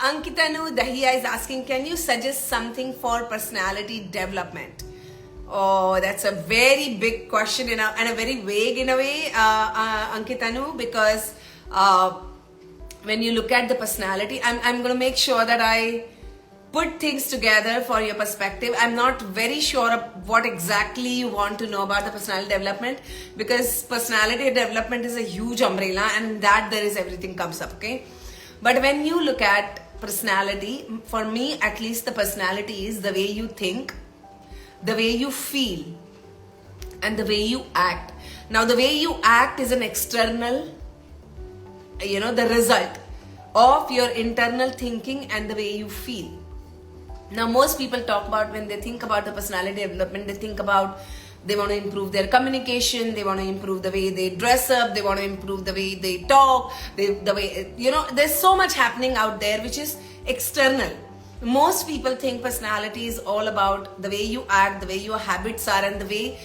Ankitanu Dahiya is asking, can you suggest something for personality development? Oh, that's a very big question and a very vague in a way, Ankitanu, because when you look at the personality, I'm going to make sure that I put things together for your perspective. I'm not very sure of what exactly you want to know about the personality development, because personality development is a huge umbrella and that there is everything comes up, okay? But when you look at personality, for me at least, the personality is the way you think, the way you feel, and the way you act. Now the way you act is an external, the result of your internal thinking and the way you feel. Now most people talk about, when they think about the personality development, they think about they want to improve their communication, they want to improve the way they dress up, they want to improve the way they talk, there's so much happening out there which is external. Most people think personality is all about the way you act, the way your habits are, and the way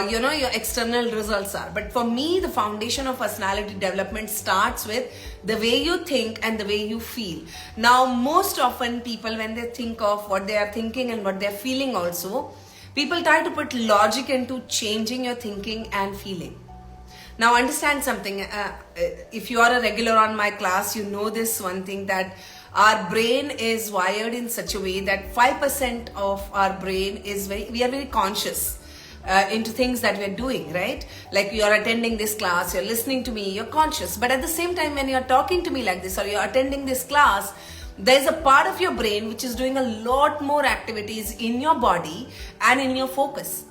your external results are. But for me, the foundation of personality development starts with the way you think and the way you feel. Now most often people, when they think of what they are thinking and what they are feeling also, people try to put logic into changing your thinking and feeling. Now understand something, if you are a regular on my class, you know this one thing, that our brain is wired in such a way that 5% of our brain is we are very conscious into things that we're doing, right? Like you're attending this class, you're listening to me, you're conscious. But at the same time, when you're talking to me like this or you're attending this class, there's a part of your brain which is doing a lot more activities in your body and in your focus.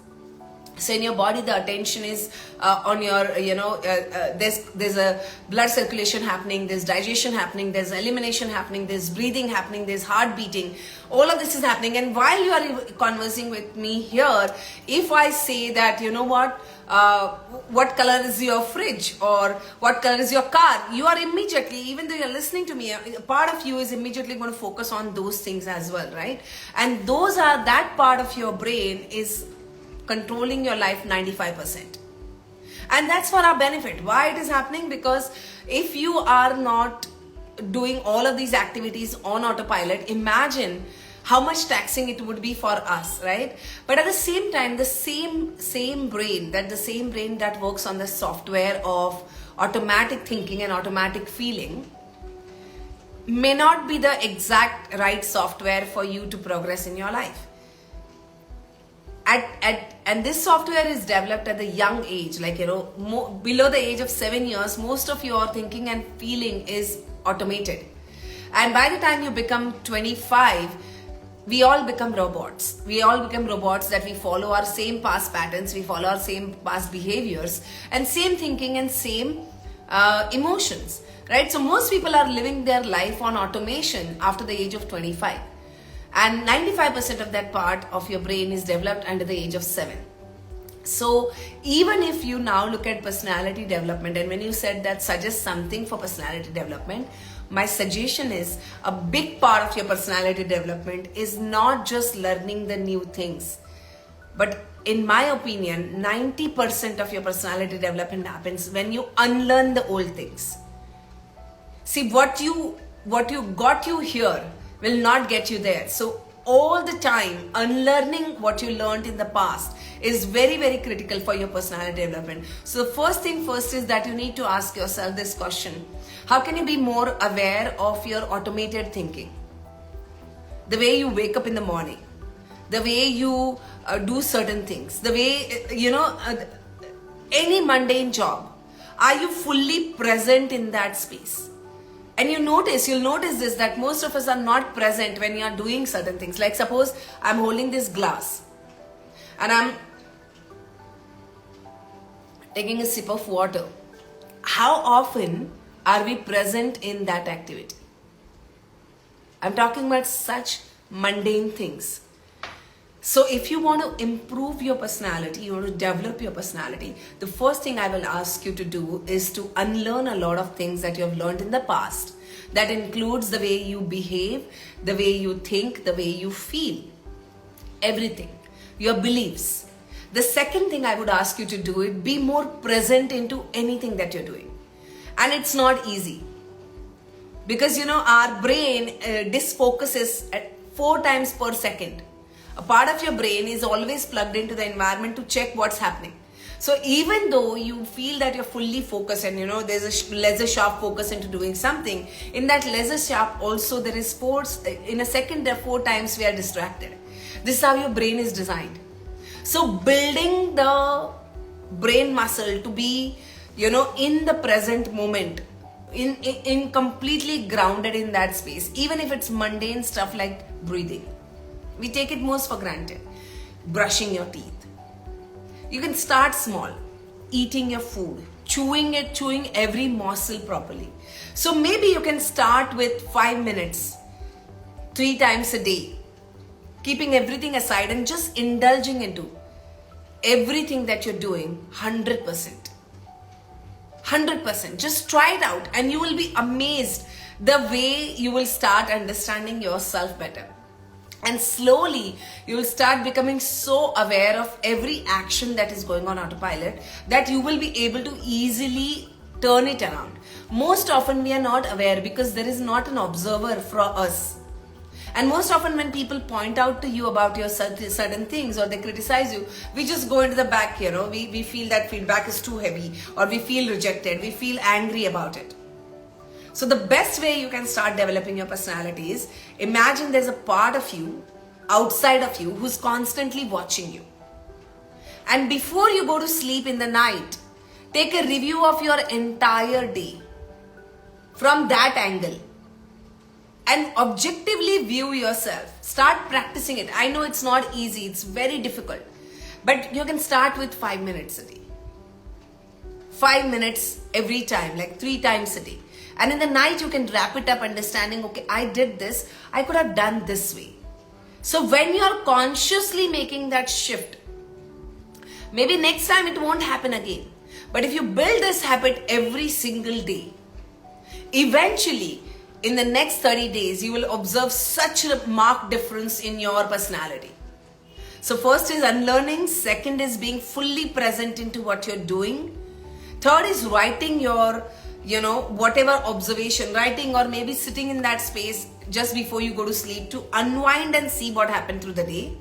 So in your body, the attention is on your, there's a blood circulation happening, there's digestion happening, there's elimination happening, there's breathing happening, there's heart beating. All of this is happening. And while you are conversing with me here, if I say that, what color is your fridge or what color is your car, you are immediately, even though you're listening to me, a part of you is immediately going to focus on those things as well, right? And that part of your brain is controlling your life 95%. And that's for our benefit. Why it is happening? Because if you are not doing all of these activities on autopilot, imagine how much taxing it would be for us, right? But at the same time, the same brain that works on the software of automatic thinking and automatic feeling may not be the exact right software for you to progress in your life. And this software is developed at the young age, below the age of 7 years, most of your thinking and feeling is automated. And by the time you become 25, we all become robots. We all become robots that we follow our same past patterns, we follow our same past behaviors, and same thinking and same emotions, right? So most people are living their life on automation after the age of 25. And 95% of that part of your brain is developed under the age of 7. So even if you now look at personality development, and when you said that suggest something for personality development, my suggestion is a big part of your personality development is not just learning the new things, but in my opinion, 90% of your personality development happens when you unlearn the old things. See, what got you here will not get you there. So all the time, unlearning what you learned in the past is very, very critical for your personality development. So the first thing first is that you need to ask yourself this question: how can you be more aware of your automated thinking? The way you wake up in the morning, the way you do certain things, the way, any mundane job, are you fully present in that space? And you'll notice this, that most of us are not present when you are doing certain things. Like suppose I'm holding this glass and I'm taking a sip of water. How often are we present in that activity? I'm talking about such mundane things. So if you want to improve your personality, you want to develop your personality, the first thing I will ask you to do is to unlearn a lot of things that you have learned in the past. That includes the way you behave, the way you think, the way you feel, everything, your beliefs. The second thing I would ask you to do is be more present into anything that you're doing. And it's not easy. Because our brain disfocuses at 4 times per second. A part of your brain is always plugged into the environment to check what's happening. So even though you feel that you're fully focused and there's a laser sharp focus into doing something, in that laser sharp also there is in a second there are 4 times we are distracted. This is how your brain is designed. So building the brain muscle to be in the present moment, in completely grounded in that space, even if it's mundane stuff like breathing. We take it most for granted. Brushing your teeth. You can start small. Eating your food. Chewing every morsel properly. So maybe you can start with 5 minutes, 3 times a day. Keeping everything aside and just indulging into everything that you're doing 100%. 100%. Just try it out and you will be amazed the way you will start understanding yourself better. And slowly you will start becoming so aware of every action that is going on autopilot that you will be able to easily turn it around. Most often we are not aware because there is not an observer for us. And most often when people point out to you about your certain things or they criticize you, we just go into the back, we feel that feedback is too heavy or we feel rejected, we feel angry about it. So the best way you can start developing your personality is imagine there's a part of you, outside of you, who's constantly watching you. And before you go to sleep in the night, take a review of your entire day from that angle. And objectively view yourself. Start practicing it. I know it's not easy. It's very difficult. But you can start with 5 minutes a day. 5 minutes every time, like 3 times a day. And in the night, you can wrap it up understanding, okay, I did this. I could have done this way. So when you're consciously making that shift, maybe next time it won't happen again. But if you build this habit every single day, eventually, in the next 30 days, you will observe such a marked difference in your personality. So first is unlearning. Second is being fully present into what you're doing. Third is writing your, whatever observation, writing or maybe sitting in that space just before you go to sleep to unwind and see what happened through the day.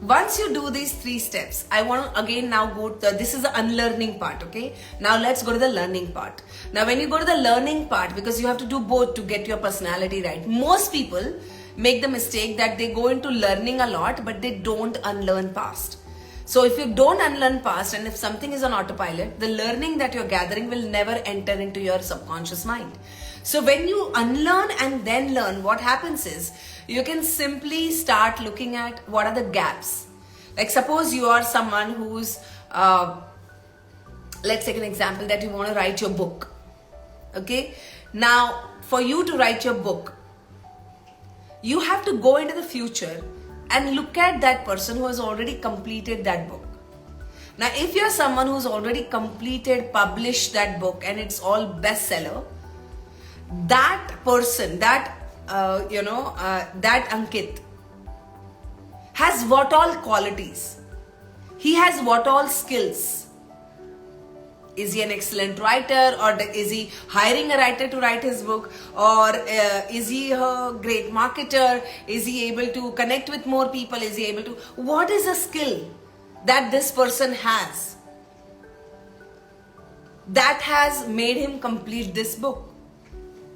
Once you do these 3 steps, I want to again now go to this is the unlearning part, okay? Now let's go to the learning part. Now when you go to the learning part, because you have to do both to get your personality right. Most people make the mistake that they go into learning a lot, but they don't unlearn past. So if you don't unlearn past and if something is on autopilot, the learning that you're gathering will never enter into your subconscious mind. So when you unlearn and then learn, what happens is you can simply start looking at what are the gaps. Like suppose you are someone who's, let's take an example that you want to write your book. Okay. Now for you to write your book, you have to go into the future and look at that person who has already completed that book. Now if you're someone who's already completed, published that book and it's all bestseller, that person, that Ankit has what all qualities? He has what all skills? Is he an excellent writer, or is he hiring a writer to write his book, or is he a great marketer? Is he able to connect with more people? Is he able to, what is a skill that this person has that has made him complete this book?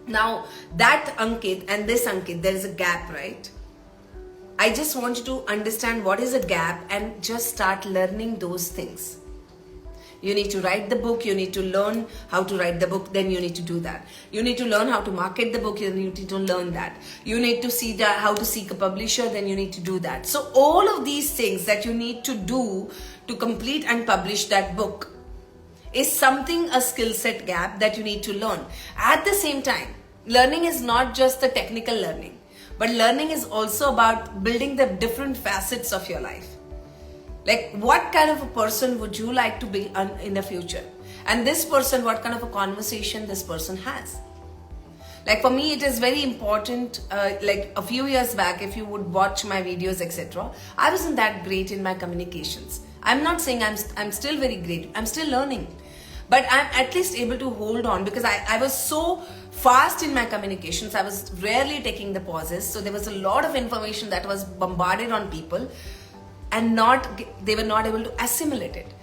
Now that Ankit and this Ankit, there is a gap, right? I just want you to understand what is a gap and just start learning those things. You need to write the book, you need to learn how to write the book, then you need to do that. You need to learn how to market the book, you need to learn that. You need to see how to seek a publisher, then you need to do that. So all of these things that you need to do to complete and publish that book is something, a skill set gap that you need to learn. At the same time, learning is not just the technical learning, but learning is also about building the different facets of your life. Like what kind of a person would you like to be in the future? And this person, what kind of a conversation this person has? Like for me, it is very important, like a few years back, if you would watch my videos, etc., I wasn't that great in my communications. I'm not saying I'm still very great. I'm still learning. But I'm at least able to hold on because I was so fast in my communications. I was rarely taking the pauses. So there was a lot of information that was bombarded on people and they were not able to assimilate it.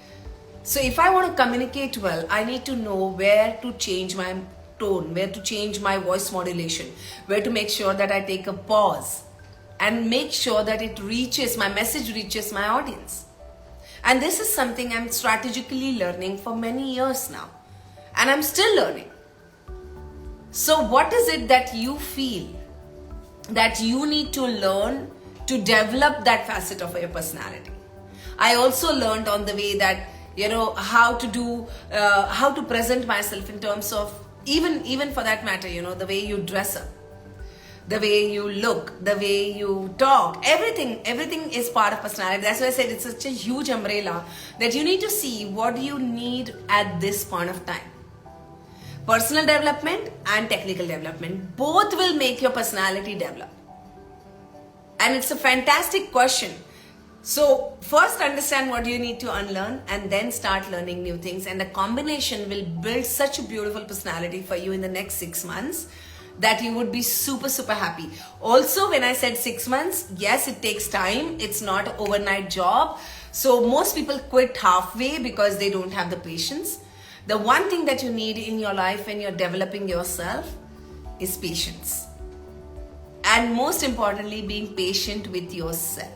So if I want to communicate well, I need to know where to change my tone, where to change my voice modulation, where to make sure that I take a pause and make sure that my message reaches my audience. And this is something I'm strategically learning for many years now. And I'm still learning. So what is it that you feel that you need to learn to develop that facet of your personality? I also learned on the way that, how to present myself in terms of, even for that matter, the way you dress up, the way you look, the way you talk, everything is part of personality. That's why I said it's such a huge umbrella that you need to see what you need at this point of time. Personal development and technical development, both will make your personality develop. And it's a fantastic question. So first understand what you need to unlearn and then start learning new things. And the combination will build such a beautiful personality for you in the next 6 months that you would be super, super happy. Also, when I said 6 months, yes, it takes time. It's not an overnight job. So most people quit halfway because they don't have the patience. The one thing that you need in your life when you're developing yourself is patience. And most importantly, being patient with yourself.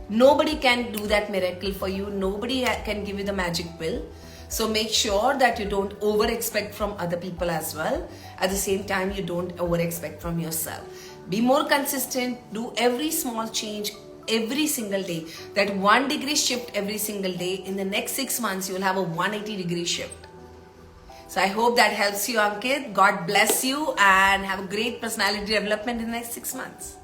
Nobody can do that miracle for you. Nobody can give you the magic pill. So make sure that you don't over-expect from other people as well. At the same time, you don't over-expect from yourself. Be more consistent. Do every small change every single day. That 1 degree shift every single day. In the next 6 months, you will have a 180 degree shift. So I hope that helps you, Ankit. God bless you and have a great personality development in the next 6 months.